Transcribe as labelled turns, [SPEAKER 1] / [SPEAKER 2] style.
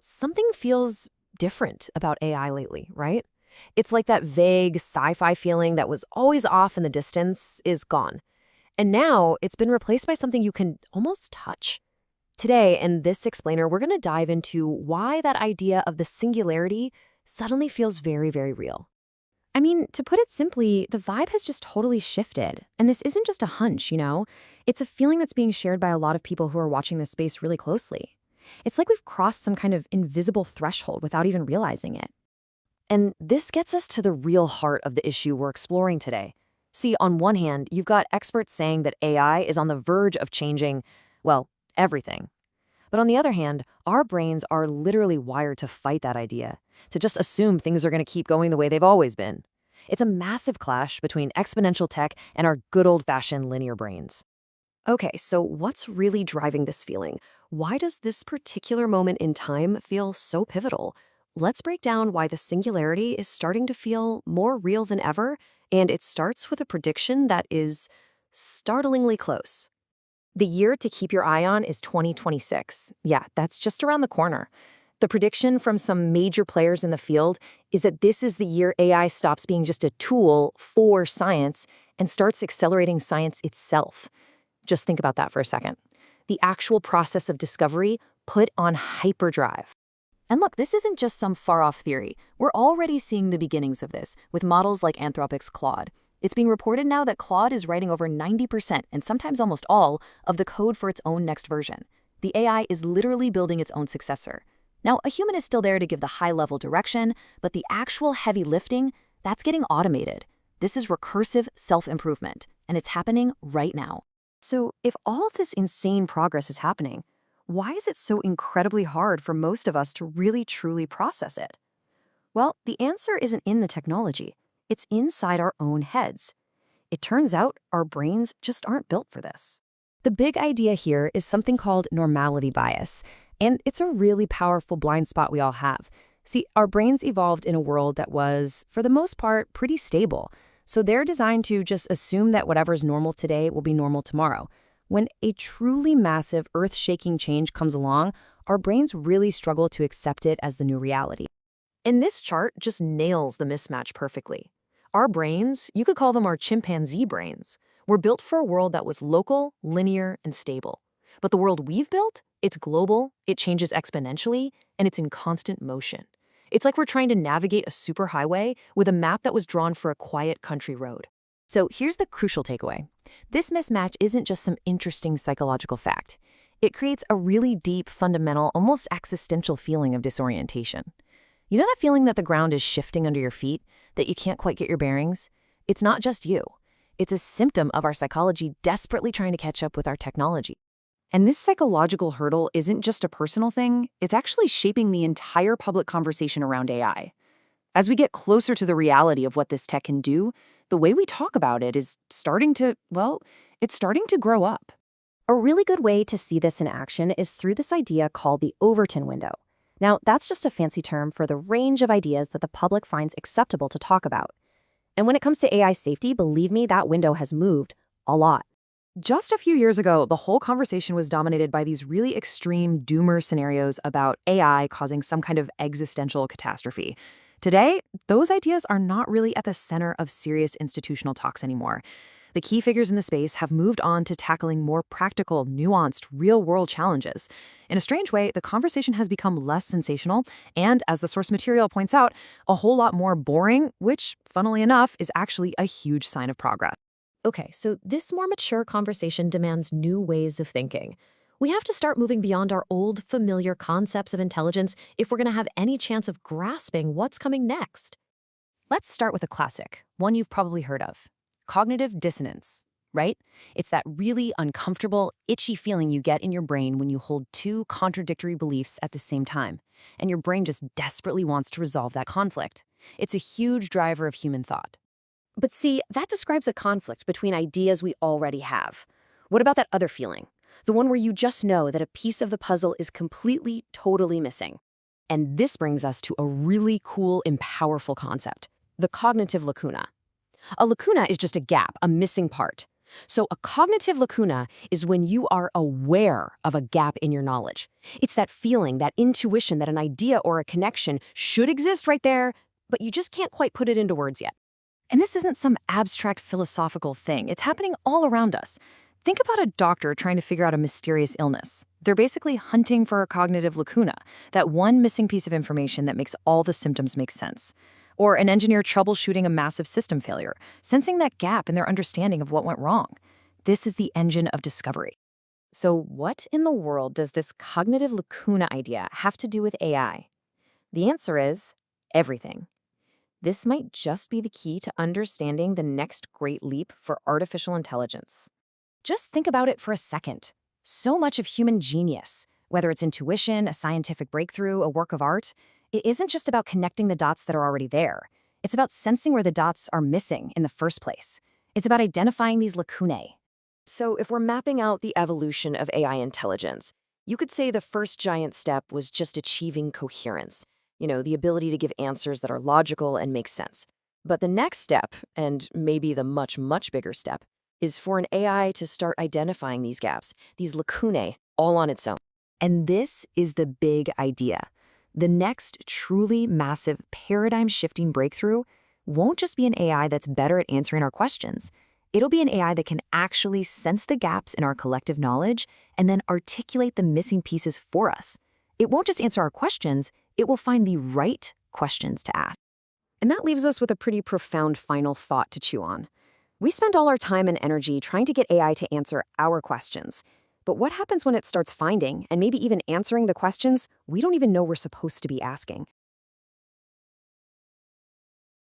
[SPEAKER 1] Something feels different about AI lately, right? It's like that vague sci-fi feeling that was always off in the distance is gone. And now it's been replaced by something you can almost touch. Today, in this explainer, we're going to dive into why that idea of the singularity suddenly feels very, very real.
[SPEAKER 2] I mean, to put it simply, the vibe has just totally shifted. And this isn't just a hunch. It's a feeling that's being shared by a lot of people who are watching this space really closely. It's like we've crossed some kind of invisible threshold without even realizing it.
[SPEAKER 1] And this gets us to the real heart of the issue we're exploring today. See, on one hand, you've got experts saying that AI is on the verge of changing, well, everything. But on the other hand, our brains are literally wired to fight that idea, to just assume things are going to keep going the way they've always been. It's a massive clash between exponential tech and our good old-fashioned linear brains. Okay, so what's really driving this feeling? Why does this particular moment in time feel so pivotal? Let's break down why the singularity is starting to feel more real than ever, and it starts with a prediction that is startlingly close. The year to keep your eye on is 2026. Yeah, that's just around the corner. The prediction from some major players in the field is that this is the year AI stops being just a tool for science and starts accelerating science itself. Just think about that for a second. The actual process of discovery put on hyperdrive. And look, this isn't just some far-off theory. We're already seeing the beginnings of this with models like Anthropic's Claude. It's being reported now that Claude is writing over 90%, and sometimes almost all, of the code for its own next version. The AI is literally building its own successor. Now, a human is still there to give the high-level direction, but the actual heavy lifting, that's getting automated. This is recursive self-improvement, and it's happening right now. So, if all of this insane progress is happening, why is it so incredibly hard for most of us to really truly process it? Well, the answer isn't in the technology. It's inside our own heads. It turns out our brains just aren't built for this. The big idea here is something called normality bias, and it's a really powerful blind spot we all have. See, our brains evolved in a world that was, for the most part, pretty stable. So they're designed to just assume that whatever's normal today will be normal tomorrow. When a truly massive, earth-shaking change comes along, our brains really struggle to accept it as the new reality. And this chart just nails the mismatch perfectly. Our brains, you could call them our chimpanzee brains, were built for a world that was local, linear, and stable. But the world we've built, it's global, it changes exponentially, and it's in constant motion. It's like we're trying to navigate a superhighway with a map that was drawn for a quiet country road. So here's the crucial takeaway. This mismatch isn't just some interesting psychological fact. It creates a really deep, fundamental, almost existential feeling of disorientation. You know that feeling that the ground is shifting under your feet, that you can't quite get your bearings? It's not just you. It's a symptom of our psychology desperately trying to catch up with our technology. And this psychological hurdle isn't just a personal thing, it's actually shaping the entire public conversation around AI. As we get closer to the reality of what this tech can do, the way we talk about it is starting to grow up. A really good way to see this in action is through this idea called the Overton window. Now, that's just a fancy term for the range of ideas that the public finds acceptable to talk about. And when it comes to AI safety, believe me, that window has moved a lot. Just a few years ago, the whole conversation was dominated by these really extreme doomer scenarios about AI causing some kind of existential catastrophe. Today, those ideas are not really at the center of serious institutional talks anymore. The key figures in the space have moved on to tackling more practical, nuanced, real-world challenges. In a strange way, the conversation has become less sensational and, as the source material points out, a whole lot more boring, which, funnily enough, is actually a huge sign of progress. Okay, so this more mature conversation demands new ways of thinking. We have to start moving beyond our old, familiar concepts of intelligence if we're going to have any chance of grasping what's coming next. Let's start with a classic, one you've probably heard of. Cognitive dissonance, right? It's that really uncomfortable, itchy feeling you get in your brain when you hold two contradictory beliefs at the same time, and your brain just desperately wants to resolve that conflict. It's a huge driver of human thought. But see, that describes a conflict between ideas we already have. What about that other feeling? The one where you just know that a piece of the puzzle is completely, totally missing. And this brings us to a really cool and powerful concept, the cognitive lacuna. A lacuna is just a gap, a missing part. So a cognitive lacuna is when you are aware of a gap in your knowledge. It's that feeling, that intuition that an idea or a connection should exist right there, but you just can't quite put it into words yet.
[SPEAKER 2] And this isn't some abstract philosophical thing. It's happening all around us. Think about a doctor trying to figure out a mysterious illness. They're basically hunting for a cognitive lacuna, that one missing piece of information that makes all the symptoms make sense. Or an engineer troubleshooting a massive system failure, sensing that gap in their understanding of what went wrong. This is the engine of discovery.
[SPEAKER 1] So what in the world does this cognitive lacuna idea have to do with AI? The answer is everything. This might just be the key to understanding the next great leap for artificial intelligence. Just think about it for a second. So much of human genius, whether it's intuition, a scientific breakthrough, a work of art, it isn't just about connecting the dots that are already there. It's about sensing where the dots are missing in the first place. It's about identifying these lacunae. So if we're mapping out the evolution of AI intelligence, you could say the first giant step was just achieving coherence. The ability to give answers that are logical and make sense. But the next step, and maybe the much, much bigger step, is for an AI to start identifying these gaps, these lacunae, all on its own. And this is the big idea. The next truly massive paradigm-shifting breakthrough won't just be an AI that's better at answering our questions. It'll be an AI that can actually sense the gaps in our collective knowledge and then articulate the missing pieces for us. It won't just answer our questions, it will find the right questions to ask. And that leaves us with a pretty profound final thought to chew on. We spend all our time and energy trying to get AI to answer our questions. But what happens when it starts finding and maybe even answering the questions we don't even know we're supposed to be asking?